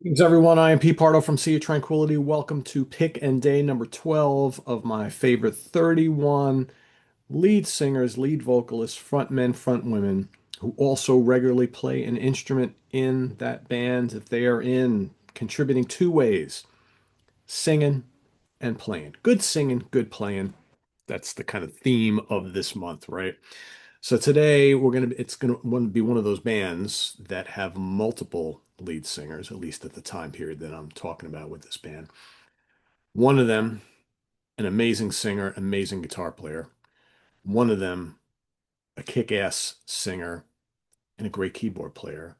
Greetings, everyone. I am Pete Pardo from Sea of Tranquility. Welcome to pick and day number 12 of my favorite 31 lead singers, lead vocalists, front men, front women who also regularly play an instrument in that band if they are in contributing two ways, singing and playing. Good singing, good playing. That's the kind of theme of this month, right? So today it's gonna be one of those bands that have multiple lead singers, at least at the time period that I'm talking about with this band. One of them, an amazing singer, amazing guitar player. One of them, a kick-ass singer and a great keyboard player.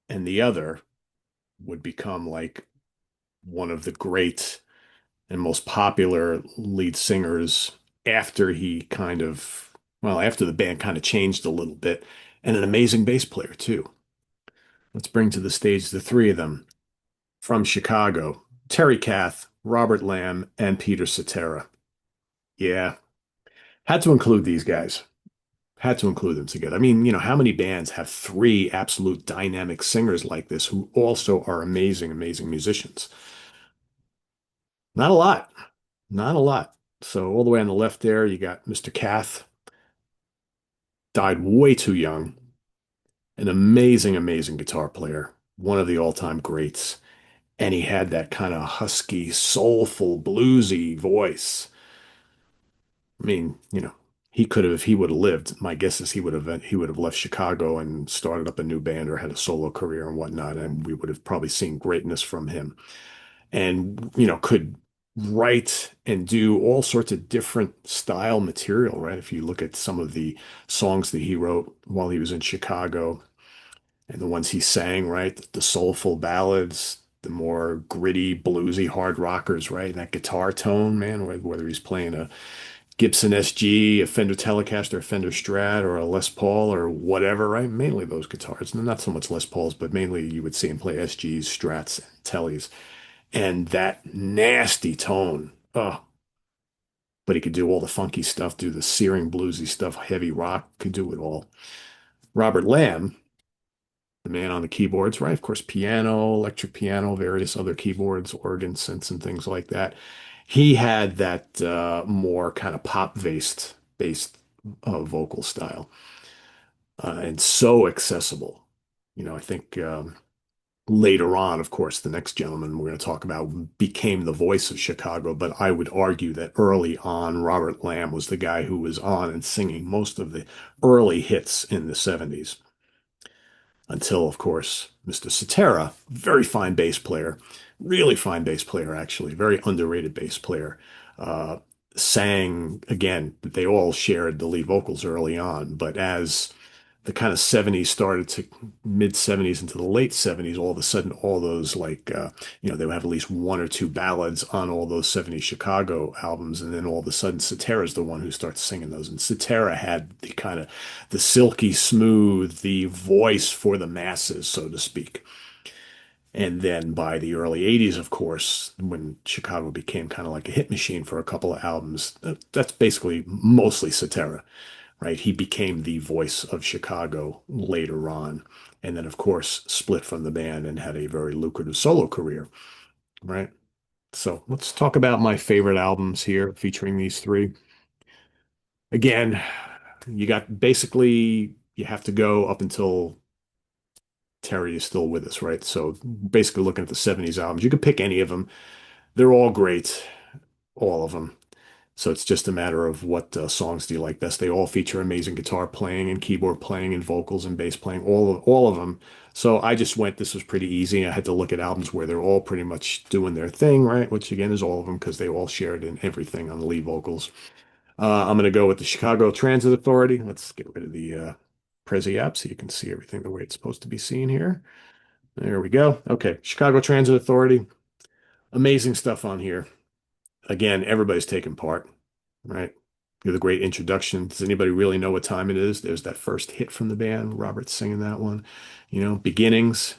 And the other would become like one of the great and most popular lead singers after he kind of, well, after the band kind of changed a little bit, and an amazing bass player too. Let's bring to the stage the three of them from Chicago, Terry Kath, Robert Lamb, and Peter Cetera. Yeah, had to include these guys. Had to include them together. I mean, how many bands have three absolute dynamic singers like this who also are amazing, amazing musicians? Not a lot. Not a lot. So all the way on the left there, you got Mr. Kath, died way too young. An amazing, amazing guitar player, one of the all-time greats. And he had that kind of husky, soulful, bluesy voice. I mean, he could have, if he would have lived, my guess is he would have left Chicago and started up a new band or had a solo career and whatnot, and we would have probably seen greatness from him. And could write and do all sorts of different style material, right? If you look at some of the songs that he wrote while he was in Chicago, and the ones he sang, right? The soulful ballads, the more gritty, bluesy hard rockers, right? And that guitar tone, man, whether he's playing a Gibson SG, a Fender Telecaster, a Fender Strat, or a Les Paul, or whatever, right? Mainly those guitars. Not so much Les Pauls, but mainly you would see him play SGs, Strats, and Tellys. And that nasty tone. Oh, but he could do all the funky stuff, do the searing bluesy stuff, heavy rock, could do it all. Robert Lamb, the man on the keyboards, right? Of course, piano, electric piano, various other keyboards, organ synths, and things like that. He had that more kind of pop based vocal style, and so accessible. I think later on, of course, the next gentleman we're going to talk about became the voice of Chicago, but I would argue that early on, Robert Lamb was the guy who was on and singing most of the early hits in the 70s until, of course, Mr. Cetera, very fine bass player, really fine bass player, actually, very underrated bass player, uh, sang again. They all shared the lead vocals early on, but as the kind of 70s started to mid 70s into the late 70s, all of a sudden, all those they would have at least one or two ballads on all those 70s Chicago albums. And then all of a sudden, Cetera's the one who starts singing those. And Cetera had the kind of the silky smooth, the voice for the masses, so to speak. And then by the early 80s, of course, when Chicago became kind of like a hit machine for a couple of albums, that's basically mostly Cetera, right? He became the voice of Chicago later on. And then, of course, split from the band and had a very lucrative solo career, right? So let's talk about my favorite albums here featuring these three. Again, you got basically, you have to go up until Terry is still with us, right? So basically looking at the 70s albums, you could pick any of them. They're all great, all of them. So it's just a matter of what songs do you like best. They all feature amazing guitar playing and keyboard playing and vocals and bass playing, all of them. So I just went, this was pretty easy. I had to look at albums where they're all pretty much doing their thing, right? Which again is all of them because they all shared in everything on the lead vocals. I'm going to go with the Chicago Transit Authority. Let's get rid of the Prezi app so you can see everything the way it's supposed to be seen here. There we go. Okay, Chicago Transit Authority. Amazing stuff on here. Again, everybody's taking part, right? With a great introduction. Does anybody really know what time it is? There's that first hit from the band. Robert's singing that one. Beginnings.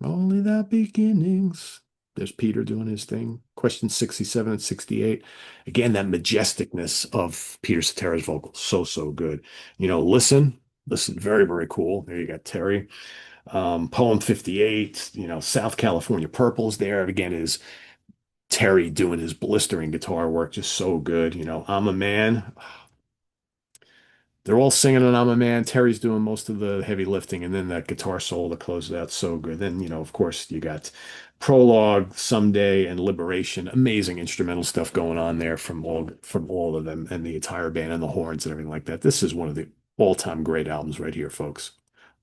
Only that beginnings. There's Peter doing his thing. Question 67 and 68. Again, that majesticness of Peter Cetera's vocals. So, so good. Listen. Listen, very, very cool. There you got Terry. Poem 58, South California Purple's there. Again, is Terry doing his blistering guitar work, just so good. I'm a Man. They're all singing and I'm a Man. Terry's doing most of the heavy lifting, and then that guitar solo that closes out so good. Then, of course, you got Prologue, Someday, and Liberation. Amazing instrumental stuff going on there from all of them and the entire band and the horns and everything like that. This is one of the all-time great albums right here, folks.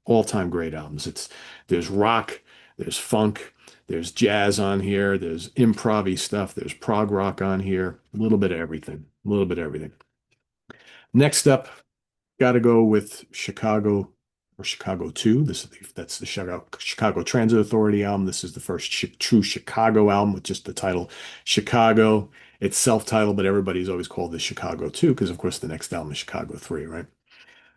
All-time great albums. There's rock, there's funk, there's jazz on here, there's improv stuff, there's prog rock on here, a little bit of everything, a little bit of everything. Next up, got to go with Chicago or Chicago 2. That's the Chicago Transit Authority album. This is the first true Chicago album with just the title Chicago. It's self-titled, but everybody's always called this Chicago 2 because, of course, the next album is Chicago 3, right?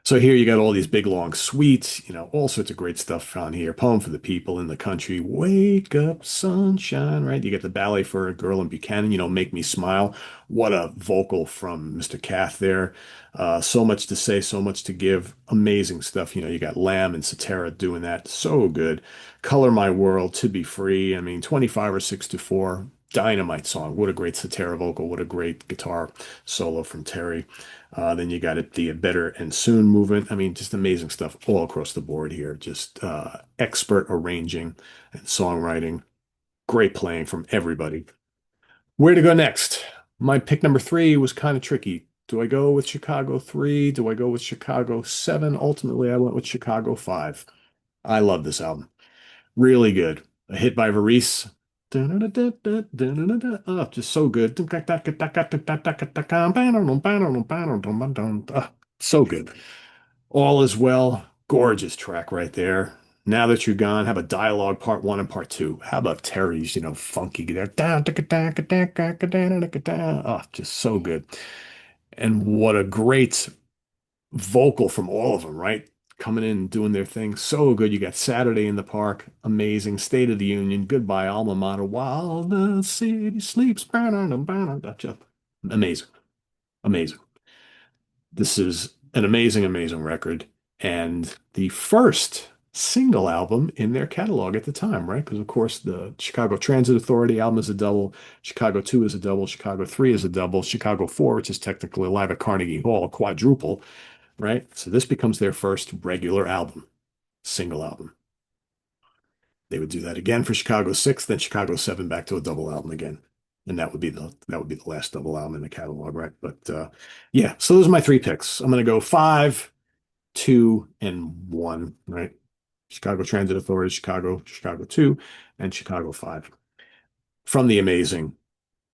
So here you got all these big long suites, all sorts of great stuff on here. Poem for the People in the Country, Wake Up Sunshine, right? You get the ballet for a Girl in Buchanan, Make Me Smile. What a vocal from Mr. Cath there. So much to say, so much to give. Amazing stuff. You got Lamb and Cetera doing that. So good. Color My World, To Be Free. I mean, 25 or 6 to 4. Dynamite song. What a great Cetera vocal. What a great guitar solo from Terry. Then you got it, the Better and Soon movement. I mean, just amazing stuff all across the board here. Just expert arranging and songwriting. Great playing from everybody. Where to go next? My pick number three was kind of tricky. Do I go with Chicago 3? Do I go with Chicago 7? Ultimately, I went with Chicago 5. I love this album. Really good. A hit by Variese. Oh, just so good. So good. All is Well. Gorgeous track right there. Now That You're Gone, have a dialogue part one and part two. How about Terry's, funky there? Oh, just so good. And what a great vocal from all of them, right? Coming in and doing their thing. So good. You got Saturday in the Park. Amazing. State of the Union. Goodbye, Alma Mater. While the city sleeps. Amazing. Amazing. This is an amazing, amazing record. And the first single album in their catalog at the time, right? Because, of course, the Chicago Transit Authority album is a double. Chicago 2 is a double. Chicago 3 is a double. Chicago 4, which is technically live at Carnegie Hall, a quadruple, right? So this becomes their first regular album, single album. They would do that again for Chicago 6, then Chicago 7 back to a double album again. And that would be the last double album in the catalog, right? But yeah, so those are my three picks. I'm gonna go 5, 2, and 1, right? Chicago Transit Authority, Chicago 2, and Chicago 5. From the amazing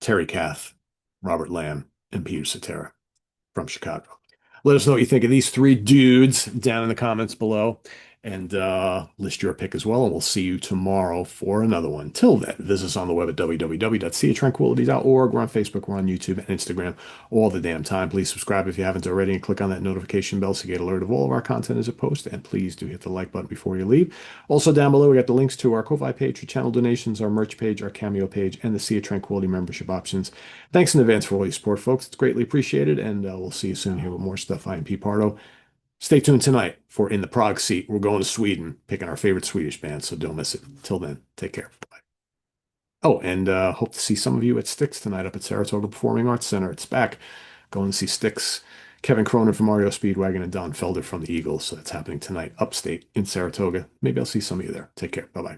Terry Kath, Robert Lamb, and Peter Cetera from Chicago. Let us know what you think of these three dudes down in the comments below, and list your pick as well. And we'll see you tomorrow for another one. Till then, visit us on the web at www.seatranquility.org. We're on Facebook, we're on YouTube and Instagram all the damn time. Please subscribe if you haven't already and click on that notification bell so you get alert of all of our content as it posts. And please do hit the like button before you leave. Also, down below, we got the links to our Ko-Fi page for channel donations, our merch page, our Cameo page, and the Sea of Tranquility membership options. Thanks in advance for all your support, folks. It's greatly appreciated, and we'll see you soon here with more stuff. I am Pete Pardo. Stay tuned tonight for In the Prague Seat. We're going to Sweden, picking our favorite Swedish band, so don't miss it. Till then, take care. Bye. Oh, and hope to see some of you at Styx tonight up at Saratoga Performing Arts Center. It's back. Going to see Styx, Kevin Cronin from Mario Speedwagon, and Don Felder from the Eagles. So that's happening tonight upstate in Saratoga. Maybe I'll see some of you there. Take care. Bye-bye.